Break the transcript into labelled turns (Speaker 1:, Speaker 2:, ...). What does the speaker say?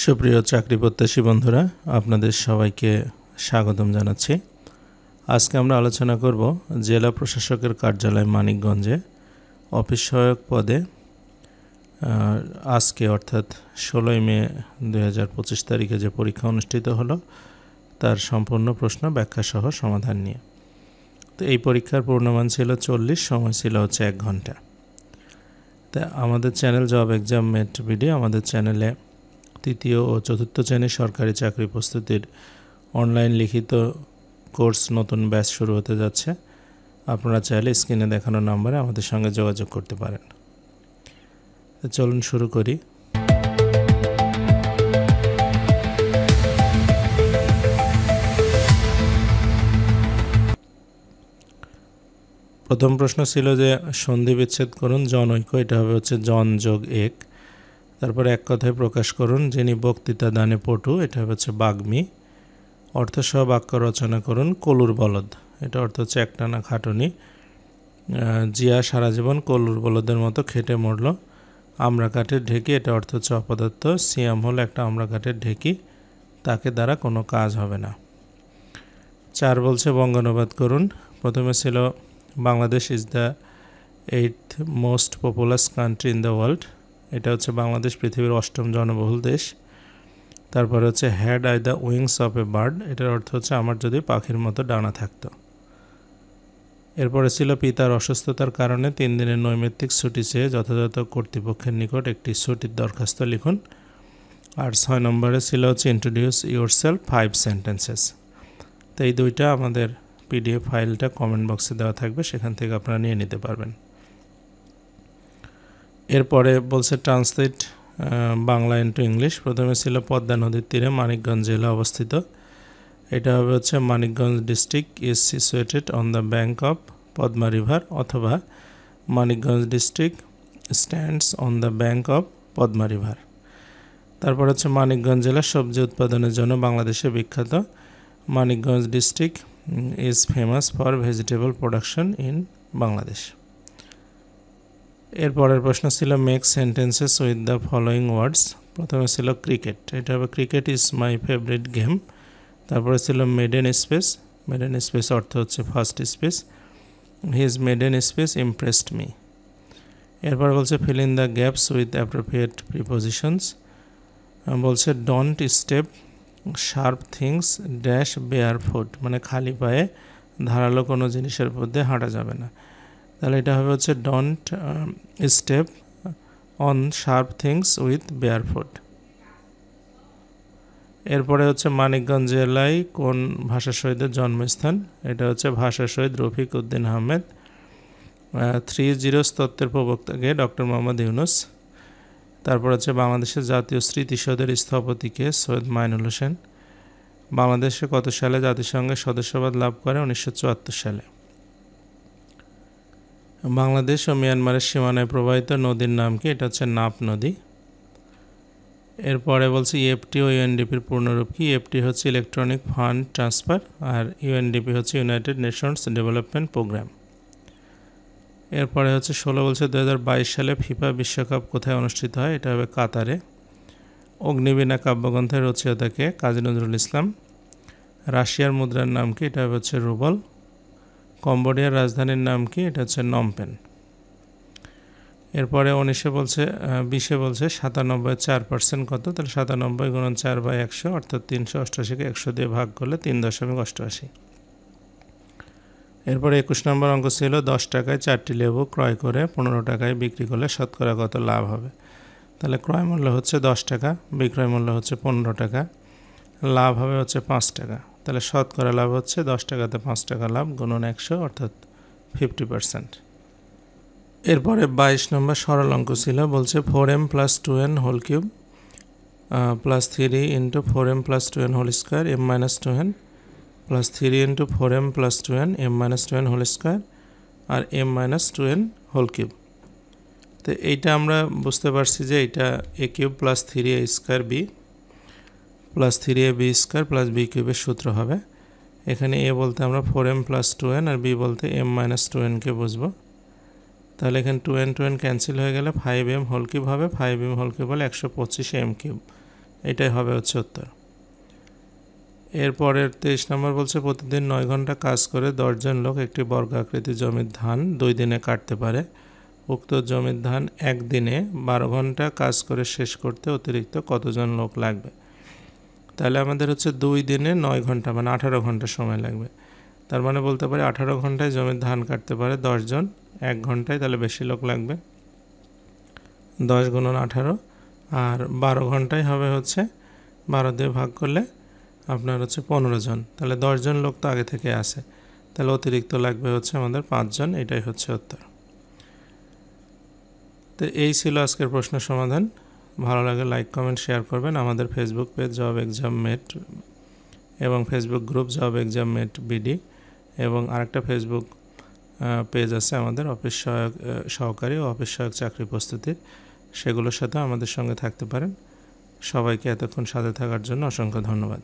Speaker 1: সুপ্রিয় চাকরি প্রত্যাশী বন্ধুরা, আপনাদের সবাইকে স্বাগতম জানাচ্ছি। আজকে আমরা আলোচনা করব জেলা প্রশাসকের কার্যালয় মানিকগঞ্জে অফিস সহায়ক পদে আজকে অর্থাৎ 16 মে 2025 তারিখে যে পরীক্ষা অনুষ্ঠিত হলো তার সম্পূর্ণ প্রশ্ন ব্যাখ্যা সহ সমাধান নিয়ে। তো এই পরীক্ষার পূর্ণমান ছিল 40, সময় ছিল হচ্ছে 1 ঘন্টা। তা আমাদের চ্যানেল জব এক্সাম মেট ভিডিও, আমাদের চ্যানেলে তৃতীয় ও চতুর্থ শ্রেণীর সরকারি চাকরি প্রস্তুতির অনলাইন লিখিত কোর্স নতুন ব্যাচ শুরু হতে যাচ্ছে। আপনারা চাইলে স্ক্রিনে দেখানো নম্বরে আমাদের সঙ্গে যোগাযোগ করতে পারেন। চলুন শুরু করি। প্রথম প্রশ্ন ছিল যে সন্ধি বিচ্ছেদ করুন জনৈক, এটা হবে হচ্ছে জন যোগ এক। তারপরে এক কথায় প্রকাশ করুন যিনি বক্তৃতা দানে পটু, এটা হচ্ছে বাগ্মী। অর্থসহ বাক্য রচনা করুন কলুর বলদ, এটা অর্থ হচ্ছে একটানা খাটুনি। জিয়া সারা জীবন কলুর বলদের মতো খেটে মরল। আমরা কাঠের ঢেকি, এটা অর্থ হচ্ছে অপদার্থ। সিয়াম হলো একটা আমরা কাঠের ঢেকি, তাকে দ্বারা কোনো কাজ হবে না। 4 বলছে বঙ্গানুবাদ করুন। প্রথমে ছিল Bangladesh is the 8th most populous country in the world, এটা হচ্ছে বাংলাদেশ পৃথিবীর 8ম জনবহুল দেশ। তারপর হচ্ছে had I the wings of a bird, এটার অর্থ হচ্ছে আমার যদি পাখির মতো ডানা থাকতো। এরপরে ছিল পিতার অসুস্থতার কারণে 3 দিনের নৈমিত্তিক ছুটি চেয়ে যথাযথ কর্তৃপক্ষের নিকট একটি ছুটির দরখাস্ত লিখুন। আর 6 নম্বরে ছিল হচ্ছে ইন্ট্রোডিউস ইউর সেলফ 5 সেন্টেন্সেস। তো এই দুইটা আমাদের পিডিএফ ফাইলটা কমেন্ট বক্সে দেওয়া থাকবে, সেখান থেকে আপনারা নিয়ে নিতে পারবেন। এরপরে বলছে ট্রান্সলেট বাংলা ইন্টু ইংলিশ। প্রথমে ছিল পদ্মা নদীর তীরে মানিকগঞ্জ জেলা অবস্থিত, এটা হবে হচ্ছে Manikganj district is situated on the bank of Padma river, অথবা Manikganj district stands on the bank of Padma river. তারপর হচ্ছে মানিকগঞ্জ জেলা সবজি উৎপাদনের জন্য বাংলাদেশে বিখ্যাত। Manikganj district is famous for vegetable production in Bangladesh. এরপরের প্রশ্ন ছিল make sentences with the following words. প্রথমে ছিল ক্রিকেট, এটা হবে cricket is my favourite game. তারপরে ছিল মেডেন স্পেস, মেডেন স্পেস অর্থ হচ্ছে first space. His maiden speech impressed me. এরপর বলছে fill in the gaps with appropriate prepositions. বলছে don't step sharp things dash bare foot, মানে খালি পায়ে ধারালো কোনো জিনিসের মধ্যে হাঁটা যাবে না। তাহলে এটা হবে হচ্ছে don't step on sharp things with bare foot. এরপরে হচ্ছে মানিকগঞ্জ জেলায় কোন ভাষা শহীদের জন্মস্থান, এটা হচ্ছে ভাষা শহীদ রফিক উদ্দিন আহমেদ। 3 তত্ত্বের প্রবক্তাকে ডক্টর মোহাম্মদ ইউনুস। তারপর হচ্ছে বাংলাদেশের জাতীয় স্মৃতিসৌধের স্থপতিকে সৈয়দ মাইনুল হোসেন। বাংলাদেশে কত সালে জাতিসংঘের সদস্যপদ লাভ করে? 1974 সালে। বাংলাদেশ ও মিয়ানমারের সীমানায় প্রবাহিত নদীর নাম কি? এটা হচ্ছে নাপ নদী। এরপরে বলছে ইএফটি ও ইউএনডিপির পূর্ণরূপ কি? ইএফটি হচ্ছে ইলেকট্রনিক ফান্ড ট্রান্সফার, আর ইউএনডিপি হচ্ছে ইউনাইটেড নেশনস ডেভেলপমেন্ট প্রোগ্রাম। এরপরে হচ্ছে 16 বলছে 2022 সালে ফিফা বিশ্বকাপ কোথায় অনুষ্ঠিত হয়? এটা হবে কাতারে। অগ্নিবীণা কাব্যগ্রন্থের রচয়িতাকে? কাজী নজরুল ইসলাম। রাশিয়ার মুদ্রার নাম কি? এটা হচ্ছে রুবল। কম্বোডিয়ার রাজধানীর নাম কি? এটা হচ্ছে নমপেন। এরপরে 20 বলছে 97% কত? তাহলে 97 গুণন 4/100 অর্থাৎ 388কে 100 দিয়ে ভাগ করলে 3.88। এরপরে 21 নম্বর অঙ্ক ছিল 10 টাকায় 4টি লেবু ক্রয় করে 15 টাকায় বিক্রি করলে শতকরা কত লাভ হবে? তাহলে ক্রয় মূল্য হচ্ছে 10 টাকা, বিক্রয় মূল্য হচ্ছে 15 টাকা, লাভ হবে হচ্ছে 5 টাকা। তাহলে শতকরা লাভ হচ্ছে 10 টাকাতে 5 টাকা লাভ গুণন 100 অর্থাৎ 50%। এরপরে 22 নম্বর সরল অঙ্ক ছিল, বলছে 4m + 2n whole cube plus 3 into 4m + 2n whole square m - 2n plus 3 into 4m + 2n m - 2n whole square আর m - 2n হোল কিউব। তো এইটা আমরা বুঝতে পারছি যে এটা a cube plus 3a square b plus 3ab square plus b কিউবের সূত্র হবে। এখানে a বলতে আমরা 4m + 2n আর b বলতে m - 2nকে বুঝবো। তাহলে এখানে 2n ক্যান্সেল হয়ে গেলে 5m হোল কিউব হবে। 5m হোল কিউব হলে 125m কিউব। এটাই হবে হচ্ছে উত্তর। এরপরের 23 নম্বর বলছে প্রতিদিন 9 ঘন্টা কাজ করে 10 জন লোক একটি বর্গাকৃতি জমির ধান 2 দিনে কাটতে পারে। উক্ত জমির ধান একদিনে 12 ঘন্টা কাজ করে শেষ করতে অতিরিক্ত কতজন লোক লাগবে? তাহলে আমাদের হচ্ছে 2 দিনে 9 ঘন্টা মানে 18 ঘন্টা সময় লাগবে। তার মানে বলতে পারি 18 ঘন্টায় জমির ধান কাটতে পারে 10 জন, 1 ঘন্টায় তাহলে বেশি লোক লাগবে। 10 গুণন 18 আর 12 ঘন্টায় হবে হচ্ছে 12 দিয়ে ভাগ করলে আপনার হচ্ছে 15 জন, তাহলে 10 জন লোক তো আগে থেকে আছে, তাহলে অতিরিক্ত লাগবে হচ্ছে আমাদের 5 জন, এটাই হচ্ছে উত্তর। তো এই ছিল আজকের প্রশ্ন সমাধান। ভালো লাগে লাইক কমেন্ট শেয়ার করবেন। আমাদের Facebook page job exam mate এবং Facebook group job exam mate BD এবং আরেকটা ফেসবুক পেজ আছে আমাদের অফিস সহকারী ও অফিস সহায়ক চাকরি প্রস্তুতির, সেগুলোর সাথে আমাদের সঙ্গে থাকতে পারেন। সবাইকে এতক্ষণ সাথে থাকার জন্য অসংখ্য ধন্যবাদ।